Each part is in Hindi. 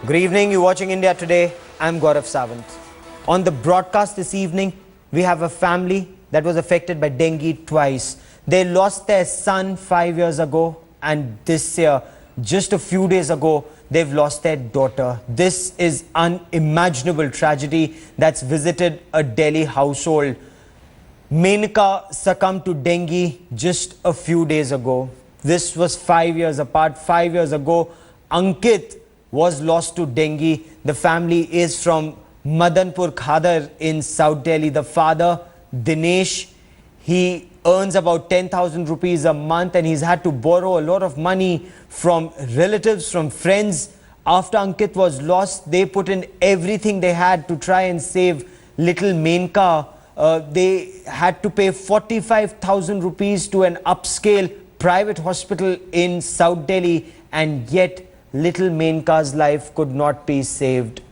Good evening, you're watching India Today. I'm Gaurav Sawant. On the broadcast this evening, we have a family that was affected by dengue twice. They lost their son 5 years ago, and this year, just a few days ago, they've lost their daughter. This is unimaginable tragedy that's visited a Delhi household. Menka succumbed to dengue just a few days ago. This was 5 years apart. 5 years ago, Ankit was lost to dengue. The family is from Madanpur Khadar in South Delhi. The father, Dinesh, he earns about 10,000 rupees a month, and he's had to borrow a lot of money from relatives, from friends. After Ankit was lost, they put in everything they had to try and save little Menka. They had to pay 45,000 rupees to an upscale private hospital in South Delhi, and yet little Menka's life could not be saved.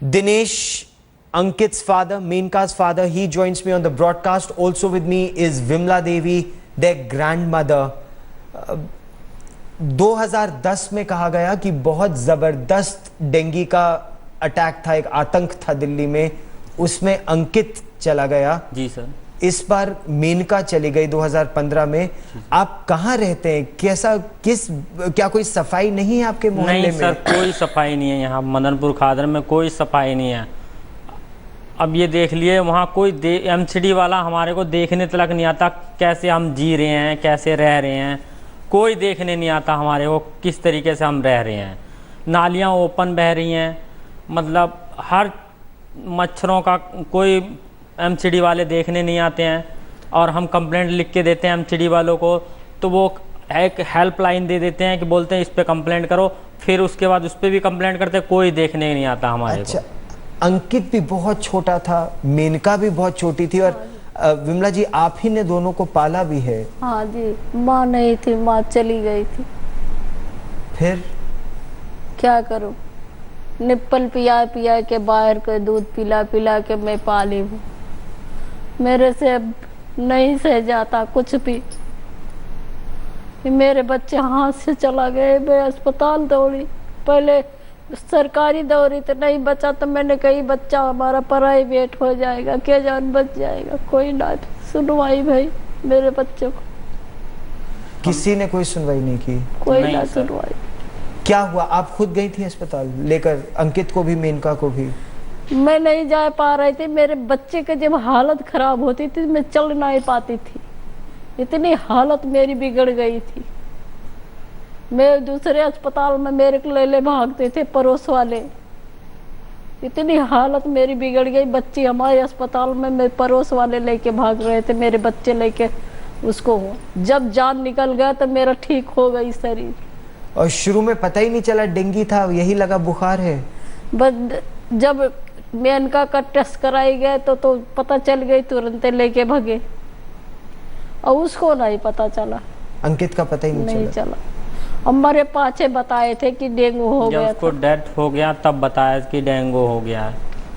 Dinesh, Ankit's father, Menka's father, he joins me on the broadcast. Also with me is Vimla Devi, their grandmother. 2010 में कहा गया कि बहुत ज़बरदस्त डेंगू का अटैक था, एक आतंक था दिल्ली में, उसमें अंकित चला गया। जी सर। इस बार मेनका चली गई 2015 में। आप कहाँ रहते हैं? क्या कोई सफाई नहीं है आपके मोहल्ले में? नहीं सर, कोई सफाई नहीं है यहाँ मदनपुर खादर में, कोई सफाई नहीं है। अब ये देख लिए, वहाँ कोई एमसीडी वाला हमारे को देखने तक नहीं आता कैसे हम जी रहे हैं, कैसे रह रहे हैं। कोई देखने नहीं आता हमारे को किस तरीके से हम रह रहे हैं। नालियाँ ओपन बह रही हैं, मतलब हर मच्छरों का कोई एमसीडी वाले देखने नहीं आते हैं। और हम कंप्लेंट लिख के देते हैं एमसीडी वालों को, तो वो एक हेल्पलाइन दे देते हैं कि बोलते हैं इस पे कंप्लेंट करो, फिर उसके बाद उस पर भी कंप्लेंट करते हैं, कोई देखने नहीं आता हमारे को। अंकित भी बहुत छोटा था, मेनका भी बहुत छोटी थी, और विमला जी आप ही ने दोनों को पाला भी है। हाँ जी, माँ नहीं थी, माँ चली गई थी। फिर क्या करूँ, निप्पल पिया पिया के, बाहर के दूध पिला पिला के मैं पाली हूँ। मेरे से अब नहीं सह जाता कुछ भी। मेरे बच्चे हाथ से चला गए, मैं अस्पताल दौड़ी, पहले सरकारी दौड़ी तो नहीं बचा, तो मैंने कही बच्चा हमारा प्राइवेट हो जाएगा, क्या जान बच जाएगा। कोई ना सुनवाई भाई मेरे बच्चों को, किसी ने कोई सुनवाई नहीं की। कोई ना सुनवाई। क्या हुआ? आप खुद गई थी अस्पताल लेकर अंकित को भी, मेनका को भी? मैं नहीं जा पा रही थी। मेरे बच्चे की जब हालत खराब होती थी, मैं चल नहीं पाती थी, इतनी हालत मेरी बिगड़ गई थी। मैं दूसरे अस्पताल में मेरे को ले भागते थे पड़ोस वाले, इतनी हालत मेरी बिगड़ गई। बच्ची हमारे अस्पताल में मैं पड़ोस वाले लेके भाग रहे थे, मेरे बच्चे लेके उसको। जब जान निकल गया तो मेरा ठीक हो गई शरीर। और शुरू में पता ही नहीं चला डेंगू था, यही लगा बुखार है। बस जब मेनका का टेस्ट कराई गए तो पता चल गई, तुरंत लेके भागे, और उसको नहीं पता चला। अंकित का पता ही नहीं चला। हमारे पाछे बताए थे कि डेंगू हो गया, उसको डेथ हो गया तब बताया कि डेंगू हो गया है,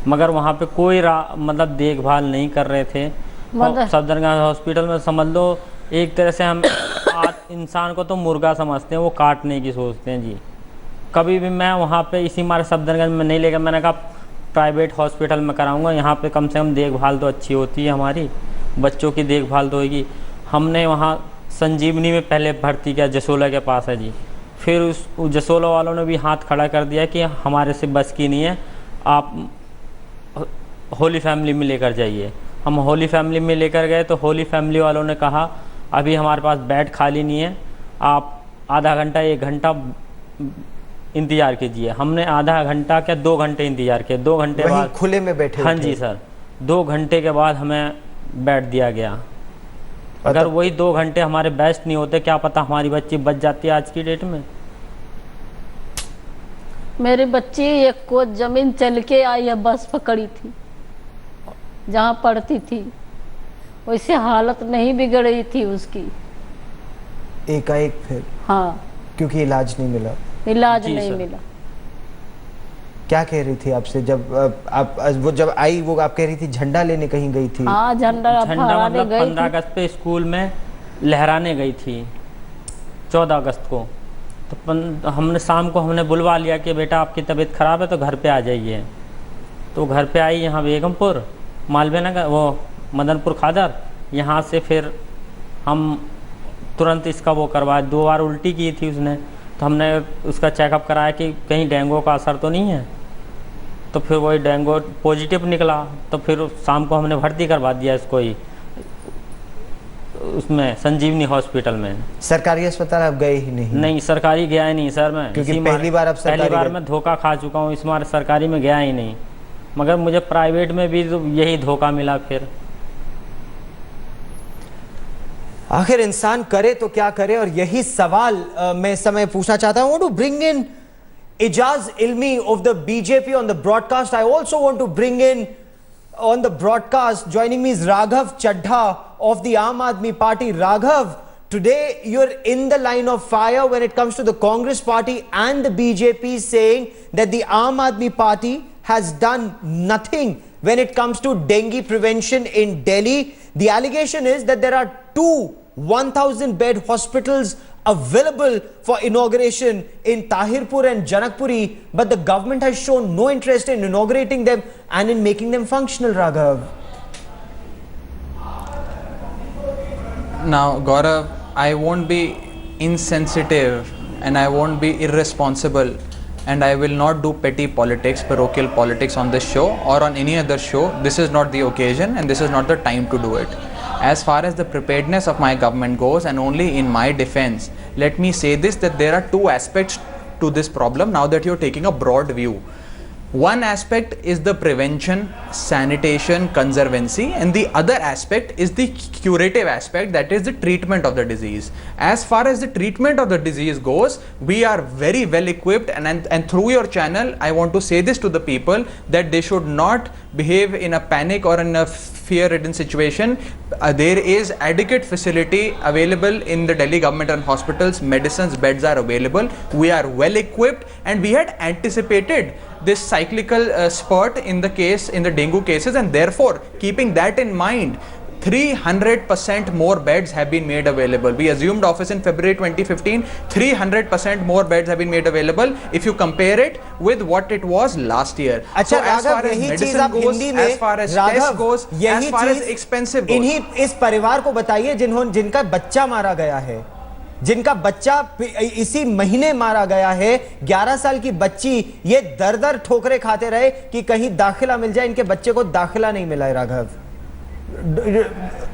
मगर वहाँ पे कोई मतलब देखभाल नहीं कर रहे थे। सफदरजंग हॉस्पिटल में समझ लो एक तरह से हम इंसान को तो मुर्गा समझते हैं, वो काटने की सोचते हैं जी। कभी भी मैं वहाँ पे इसी मारे सफदरजंग में नहीं लेकर, मैंने कहा प्राइवेट हॉस्पिटल में कराऊंगा, यहाँ पे कम से कम देखभाल तो अच्छी होती है, हमारी बच्चों की देखभाल तो होगी। हमने वहाँ संजीवनी में पहले भर्ती किया, जसोला के पास है जी। फिर उस जसोला वालों ने भी हाथ खड़ा कर दिया कि हमारे से बस की नहीं है, आप होली फैमिली में लेकर जाइए। हम होली फैमिली में लेकर गए तो होली फैमिली वालों ने कहा अभी हमारे पास बेड खाली नहीं है, आप आधा घंटा 1 घंटा इंतज़ार कीजिए। हमने आधा घंटा क्या 2 घंटे इंतज़ार किया। 2 घंटे बाद खुले में बैठे। हाँ जी सर, 2 घंटे के बाद हमें बेड दिया गया। अगर वही 2 घंटे हमारे बेस्ट नहीं होते, क्या पता हमारी बच्ची बच जाती है आज की डेट में। मेरी बच्ची एक को जमीन चल के आई है, बस पकड़ी थी जहाँ पढ़ती थी, वैसे हालत नहीं बिगड़ी थी उसकी। एकाएक फिर? हाँ, क्योंकि इलाज नहीं मिला। इलाज नहीं मिला। क्या कह रही थी आपसे जब आप वो जब आई? वो आप कह रही थी झंडा लेने कहीं गई थी। हाँ, झंडा फहराने मतलब गई 15 अगस्त पे स्कूल में लहराने गई थी 14 अगस्त को। तो हमने शाम को हमने बुलवा लिया कि बेटा आपकी तबीयत ख़राब है तो घर पे आ जाइए। तो घर पे आई यहाँ बेगमपुर मालवीय नगर, वो मदनपुर खादर। यहाँ से फिर हम तुरंत इसका वो करवाया, 2 बार उल्टी की थी उसने, तो हमने उसका चेकअप कराया कि कहीं डेंगू का असर तो नहीं है। तो फिर वही डेंगू पॉजिटिव निकला, तो फिर शाम को हमने भर्ती करवा दिया इसको ही उसमें संजीवनी हॉस्पिटल में। सरकारी अस्पताल आप गए ही नहीं? नहीं, सरकारी गया ही नहीं सर मैं, क्योंकि पहली बार मैं धोखा खा चुका हूँ, इस बार सरकारी में गया ही नहीं। मगर मुझे प्राइवेट में भी तो यही धोखा मिला। फिर आखिर इंसान करे तो क्या करे, और यही सवाल मैं इस समय पूछना चाहता हूं। To bring in Ijaz Ilmi of the BJP on the broadcast. I also want to bring in on the broadcast, joining me is Raghav Chaddha of the Aam Aadmi Party. Raghav, today you're in the line of fire when it comes to the Congress Party and the BJP, saying that the Aam Aadmi Party has done nothing when it comes to dengue prevention in Delhi. The allegation is that there are 2 1,000-bed hospitals available for inauguration in Tahirpur and Janakpuri, but the government has shown no interest in inaugurating them and in making them functional, Raghav. Now, Gaurav, I won't be insensitive and I won't be irresponsible, and I will not do petty politics, parochial politics on this show or on any other show. This is not the occasion and this is not the time to do it. As far as the preparedness of my government goes, and only in my defense, let me say this, that there are 2 aspects to this problem now that you're taking a broad view. One aspect is the prevention, sanitation, conservancy, and the other aspect is the curative aspect, that is the treatment of the disease. As far as the treatment of the disease goes, we are very well equipped, and through your channel I want to say this to the people, that they should not behave in a panic or in a fear-ridden situation. There is adequate facility available in the Delhi government and hospitals. Medicines, beds are available. We are well equipped, and we had anticipated this cyclical spurt in the dengue cases, and therefore keeping that in mind, 300% more beds have been made available. We assumed office in February 2015. 300% more beds have been made available if you compare it with what it was last year. अच्छा, So as far as यही चीज medicine आप goes, हिंदी में, as far as test goes, as far as expensive goes, इन्हीं इस परिवार को बताइए जिनका बच्चा मारा गया है, जिनका बच्चा इसी महीने मारा गया है, 11 साल की बच्ची, ये दर दर ठोकरे खाते रहे कि कहीं दाखिला मिल जाए, इनके बच्चे को दाखिला नहीं मिला है। राघव,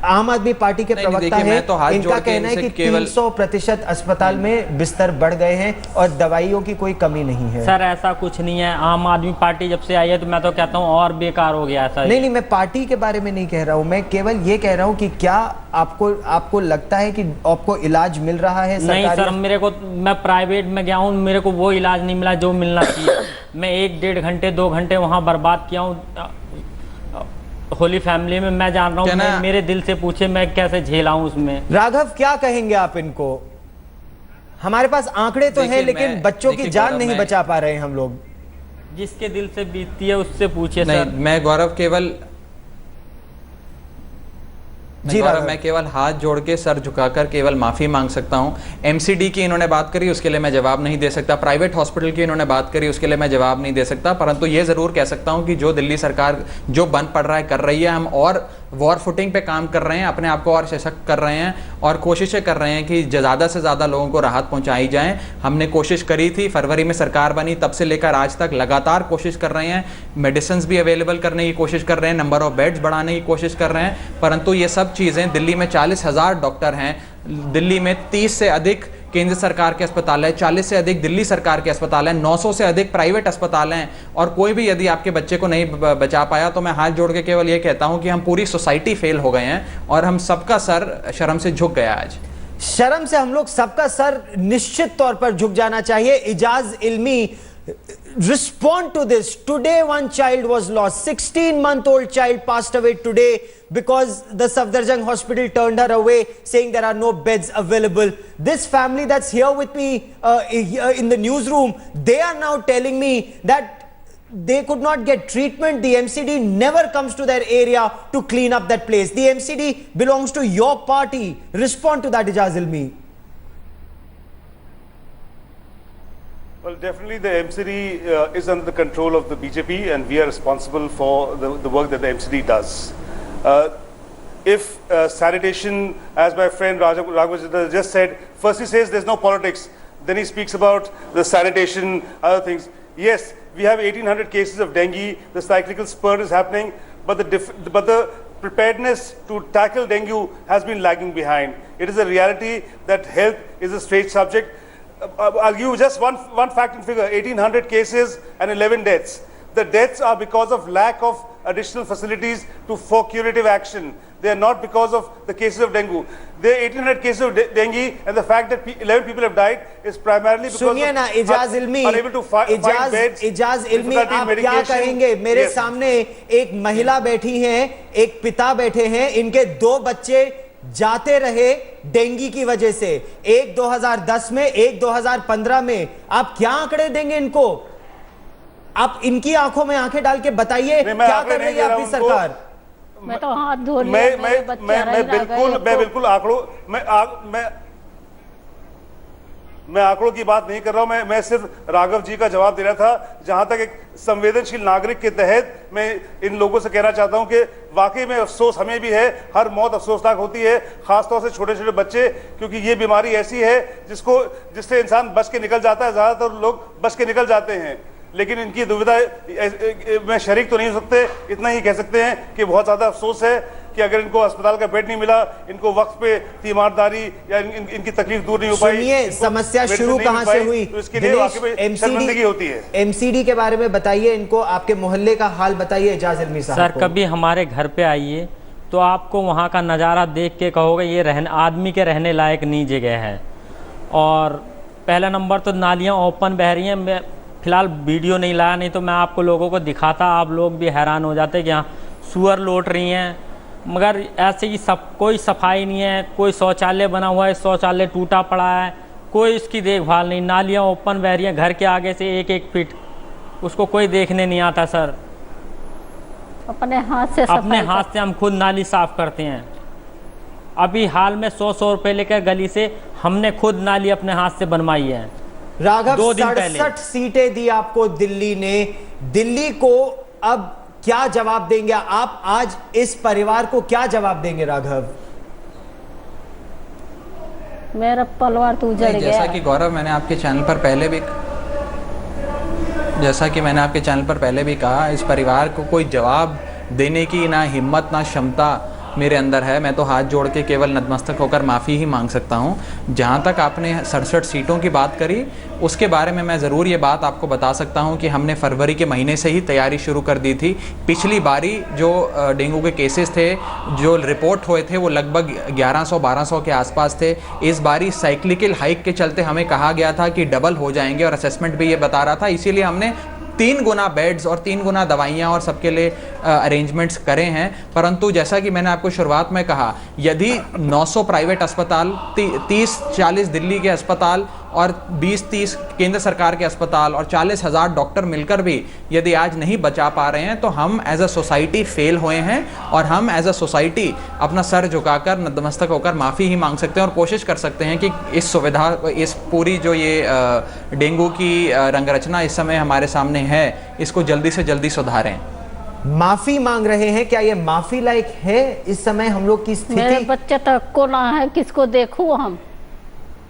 आम आदमी पार्टी के प्रवक्ता हैं, तो इनका कहना है कि 300% अस्पताल में बिस्तर बढ़ गए हैं और दवाइयों की कोई कमी नहीं है। सर ऐसा कुछ नहीं है, आम आदमी पार्टी जब से आई है तो मैं तो कहता हूँ और बेकार हो गया सर। नहीं, मैं पार्टी के बारे में नहीं कह रहा हूँ, मैं केवल ये कह रहा हूँ कि क्या आपको लगता है कि आपको इलाज मिल रहा है? नहीं सर, मेरे को, मैं प्राइवेट में गया हूँ, मेरे को वो इलाज नहीं मिला जो मिलना चाहिए। मैं 1-1.5 घंटे 2 घंटे वहाँ बर्बाद किया हूँ होली फैमिली में। मैं जान रहा हूँ, मेरे दिल से पूछे मैं कैसे झेला हूँ उसमें। राघव, क्या कहेंगे आप इनको? हमारे पास आंकड़े तो हैं, लेकिन बच्चों की जान नहीं बचा पा रहे हैं हम लोग। जिसके दिल से बीतती है उससे पूछिए सर। मैं गौरव केवल मैं केवल हाथ जोड़ के सर झुकाकर केवल माफी मांग सकता हूं। एमसीडी की इन्होंने बात करी, उसके लिए मैं जवाब नहीं दे सकता। प्राइवेट हॉस्पिटल की इन्होंने बात करी, उसके लिए मैं जवाब नहीं दे सकता। परंतु ये जरूर कह सकता हूं कि जो दिल्ली सरकार जो बन पड़ रहा है कर रही है, हम और वॉर फुटिंग पे काम कर रहे हैं, अपने आप को और सशक्त कर रहे हैं और कोशिशें कर रहे हैं कि ज़्यादा से ज़्यादा लोगों को राहत पहुंचाई जाए। हमने कोशिश करी थी, फरवरी में सरकार बनी, तब से लेकर आज तक लगातार कोशिश कर रहे हैं। मेडिसिन भी अवेलेबल करने की कोशिश कर रहे हैं, नंबर ऑफ बेड्स बढ़ाने की कोशिश कर रहे हैं। परंतु ये सब चीज़ें, दिल्ली में 40,000 डॉक्टर हैं, दिल्ली में 30 से अधिक केंद्र सरकार के अस्पताल है, 40 से अधिक दिल्ली सरकार के अस्पताल हैं, 900 से अधिक प्राइवेट अस्पताल हैं, और कोई भी यदि आपके बच्चे को नहीं बचा पाया तो मैं हाथ जोड़ के केवल ये कहता हूं कि हम पूरी सोसाइटी फेल हो गए हैं और हम सबका सर शर्म से झुक गया। आज शर्म से हम लोग सबका सर निश्चित तौर पर झुक जाना चाहिए। इजाज इल्मी, respond to this. Today one child was lost. 16-month-old child passed away today because the Safdarjung hospital turned her away, saying there are no beds available. This family that's here with me in the newsroom, they are now telling me that they could not get treatment. The MCD never comes to their area to clean up that place. The MCD belongs to your party. Respond to that, Ijaz Ilmi. Well, definitely the MCD is under the control of the BJP, and we are responsible for the work that the MCD does. If sanitation, as my friend Raghav just said, first he says there's no politics, then he speaks about the sanitation, other things. Yes, we have 1,800 cases of dengue, the cyclical spurt is happening, but the preparedness to tackle dengue has been lagging behind. It is a reality that health is a strange subject. I'll give you just one fact and figure: 1,800 cases and 11 deaths. The deaths are because of lack of additional facilities for curative action. They are not because of the cases of dengue. There are 1,800 cases of dengue, and the fact that 11 people have died is primarily because सुनिए ना इजाज इल्मी, unable to find beds. Ijaz Ilmi, difficulty in आप क्या medication. कहेंगे? मेरे Yes. सामने एक महिला बैठी हैं, एक पिता बैठे हैं, इनके 2 बच्चे जाते रहे डेंगू की वजह से, एक 2010 में, एक 2015 में। आप क्या आंकड़े देंगे इनको? आप इनकी आंखों में आंखें डाल के बताइए क्या कर रही है आपकी सरकार? मैं तो हाथ धो लिया, मेरे बच्चे रह गए। मैं बिल्कुल आंकड़ों मैं आंकड़ों की बात नहीं कर रहा हूं। मैं सिर्फ राघव जी का जवाब दे रहा था। जहां तक एक संवेदनशील नागरिक के तहत मैं इन लोगों से कहना चाहता हूं कि वाकई में अफसोस हमें भी है, हर मौत अफसोसनाक होती है, खासतौर से छोटे छोटे बच्चे, क्योंकि ये बीमारी ऐसी है जिससे इंसान बच के निकल जाता है। ज्यादातर लोग बच के निकल जाते हैं, लेकिन इनकी दुविधा में शरीक तो नहीं हो सकते। इतना ही कह सकते हैं कि बहुत ज्यादा अफसोस है कि अगर इनको अस्पताल का बेड नहीं मिला, इनको वक्त पे तीमारदारी या इनकी तकलीफ दूर नहीं हो पाई। सुनिए, समस्या शुरू कहां से हुई? तो इसके लिए वाकई में शर्मिंदगी होती है। एमसीडी के बारे में बताइए इनको, आपके मोहल्ले का हाल बताइए इजाज इल्मी साहब। सर कभी हमारे घर पे आइए तो आपको वहाँ का नज़ारा देख के कहोगे ये आदमी के रहने लायक नहीं जगह है। और पहला नंबर तो नालियाँ ओपन बह रही हैं। मैं फ़िलहाल वीडियो नहीं लाया, नहीं तो मैं आपको लोगों को दिखाता, आप लोग भी हैरान हो जाते कि यहाँ सूअर लौट रही हैं। मगर ऐसे ही कोई सफाई नहीं है, कोई शौचालय बना हुआ है, शौचालय टूटा पड़ा है, कोई इसकी देखभाल नहीं। नालियाँ ओपन बह रही हैं घर के आगे से 1-1 फीट, उसको कोई देखने नहीं आता। सर अपने हाथ से हम खुद नाली साफ़ करते हैं। अभी हाल में 100 रुपये लेकर गली से हमने खुद नाली अपने हाथ से बनवाई है। राघव, 2 दिन पहले 67 सीटें दी आपको दिल्ली ने। दिल्ली को अब क्या जवाब देंगे आप? आज इस परिवार को क्या जवाब देंगे राघव? मेरा परिवार तो उजड़ गया। जैसा कि गौरव मैंने आपके चैनल पर पहले भी कहा, इस परिवार को कोई जवाब देने की ना हिम्मत ना क्षमता मेरे अंदर है। मैं तो हाथ जोड़ के केवल नतमस्तक होकर माफ़ी ही मांग सकता हूं। जहां तक आपने 67 सीटों की बात करी, उसके बारे में मैं ज़रूर ये बात आपको बता सकता हूं कि हमने फरवरी के महीने से ही तैयारी शुरू कर दी थी। पिछली बारी जो डेंगू के केसेस थे, जो रिपोर्ट हुए थे, वो लगभग 1100-1200 के आसपास थे। इस बारी साइक्लिकल हाइक के चलते हमें कहा गया था कि डबल हो जाएंगे, और असेसमेंट भी ये बता रहा था। इसीलिए हमने 3 गुना बेड्स और 3 गुना दवाइयाँ और सबके लिए अरेंजमेंट्स करे हैं। परंतु जैसा कि मैंने आपको शुरुआत में कहा, यदि 900 प्राइवेट अस्पताल, 30-40 दिल्ली के अस्पताल और 20-30 केंद्र सरकार के अस्पताल और 40,000 डॉक्टर मिलकर भी यदि आज नहीं बचा पा रहे हैं, तो हम एज अ सोसाइटी फेल हुए हैं। और हम एज अ सोसाइटी अपना सर झुकाकर नतमस्तक होकर माफ़ी ही मांग सकते हैं और कोशिश कर सकते हैं कि इस सुविधा, इस पूरी जो ये डेंगू की रंगरचना इस समय हमारे सामने है, इसको जल्दी से जल्दी सुधारें। माफी मांग रहे हैं, क्या ये माफी लायक है इस समय हम लोग की स्थिति? मेरे बच्चे तक को ना है, किसको देखूं? हम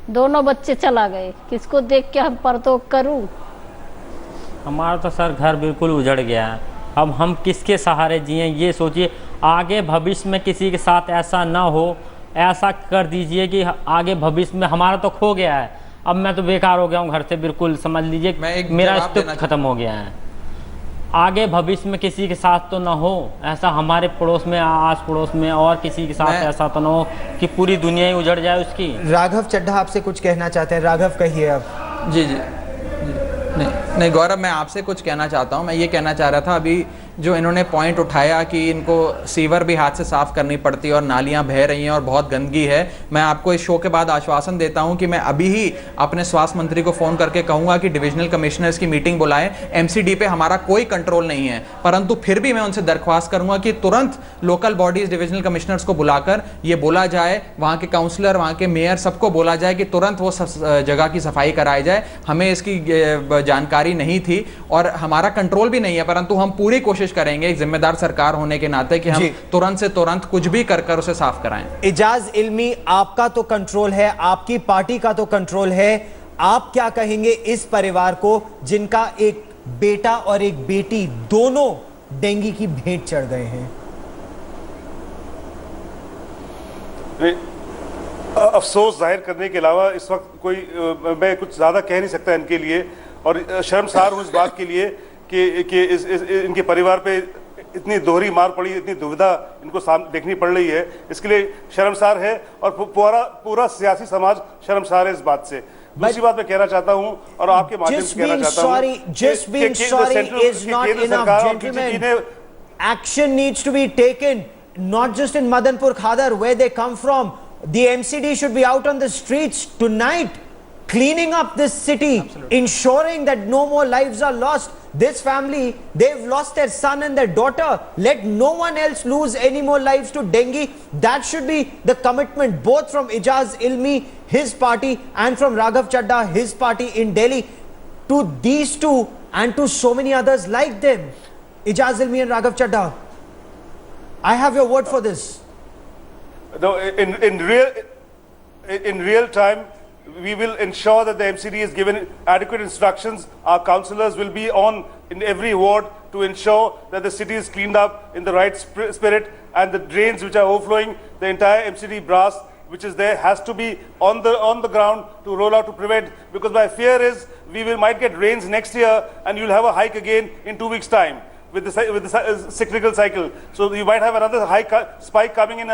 दोनों बच्चे चला गए, किसको देख के हम परतोख करूं? हमारा तो सर घर बिल्कुल उजड़ गया है। अब हम किसके सहारे जिएं? ये सोचिए, आगे भविष्य में किसी के साथ ऐसा ना हो। ऐसा कर दीजिए कि आगे भविष्य में, हमारा तो खो गया है, अब मैं तो बेकार हो गया हूँ घर से, बिल्कुल समझ लीजिए मेरा अस्तित्व खत्म हो गया है। आगे भविष्य में किसी के साथ तो ना हो ऐसा, हमारे पड़ोस में, आस पड़ोस में और किसी के साथ ऐसा तो ना हो कि पूरी दुनिया ही उजड़ जाए उसकी। राघव चड्ढा आपसे कुछ कहना चाहते हैं। राघव कहिए अब। जी नहीं, नहीं गौरव, मैं आपसे कुछ कहना चाहता हूँ। मैं ये कहना चाह रहा था अभी जो इन्होंने पॉइंट उठाया कि इनको सीवर भी हाथ से साफ़ करनी पड़ती है और नालियाँ बह रही हैं और बहुत गंदगी है। मैं आपको इस शो के बाद आश्वासन देता हूँ कि मैं अभी ही अपने स्वास्थ्य मंत्री को फ़ोन करके कहूँगा कि डिविजनल कमिश्नर्स की मीटिंग बुलाएं। एमसीडी पे हमारा कोई कंट्रोल नहीं है, परंतु फिर भी मैं उनसे दरख्वास्त करूँगा कि तुरंत लोकल बॉडीज़ डिविजनल कमिश्नर्स को बुलाकर ये बोला जाए, वहाँ के काउंसलर, वहाँ के मेयर, सबको बोला जाए कि तुरंत वो जगह की सफाई कराई जाए। हमें इसकी जानकारी नहीं थी और हमारा कंट्रोल भी नहीं है, परंतु हम पूरी कोशिश करेंगे एक जिम्मेदार सरकार होने के नाते कि हम तुरंत से तुरंत कुछ भी कर उसे साफ कराएं। इजाज इल्मी, आपका तो कंट्रोल है, आपकी पार्टी का तो कंट्रोल है, आप क्या कहेंगे इस परिवार को जिनका एक बेटा और एक बेटी दोनों डेंगू की भेंट चढ़ गए हैं? अफसोस जाहिर करने के अलावा इस वक्त कोई मैं कुछ ज़्यादा कह नहीं सकता इनके लिए, और शर्मसार हूँ इस बात के लिए कि इनके परिवार पे इतनी दोहरी मार पड़ी, इतनी दुविधा इनको देखनी पड़ रही है। इसके लिए शर्मसार है और पूरा सियासी समाज शर्मसार है इस बात से। दूसरी बात मैं कहना चाहता हूँ और आपके माध्यम से कहना चाहता हूँ, just being sorry is not enough, gentlemen. Action needs to be taken, not just in Madanpur Khadar where they come from. The MCD should be out on the streets tonight, cleaning up this city, ensuring that no more lives are lost. This family, they've lost their son and their daughter. Let no one else lose any more lives to dengue. That should be the commitment both from Ijaz Ilmi, his party, and from Raghav Chadha, his party in Delhi, to these two and to so many others like them. Ijaz Ilmi and Raghav Chadha, I have your word for this. No, in real time, we will ensure that the MCD is given adequate instructions. Our councillors will be on in every ward to ensure that the city is cleaned up in the right spirit, and the drains which are overflowing, the entire MCD brass which is there has to be on the ground to roll out to prevent, because my fear is might get rains next year and you'll have a hike again in 2 weeks time with the cyclical cycle. So you might have another high spike coming in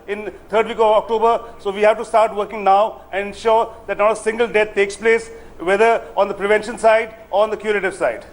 in third week of October. So we have to start working now and ensure that not a single death takes place, whether on the prevention side or on the curative side.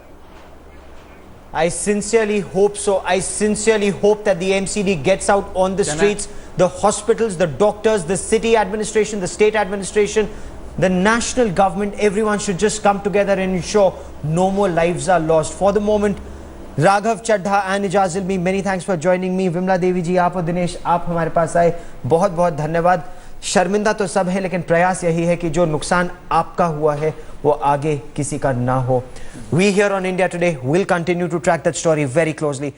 I sincerely hope so. I sincerely hope that the MCD gets out on the streets, the hospitals, the doctors, the city administration, the state administration, the national government, everyone should just come together and ensure no more lives are lost. For the moment, Raghav Chadha and Ijaz Ilmi, many thanks for joining me. Vimla Devi ji, आप और दिनेश, आप हमारे पास आए, बहुत बहुत धन्यवाद। शर्मिंदा तो सब हैं, लेकिन प्रयास यही है कि जो नुकसान आपका हुआ है वो आगे किसी का ना हो। We here on India Today will continue to track that story very closely.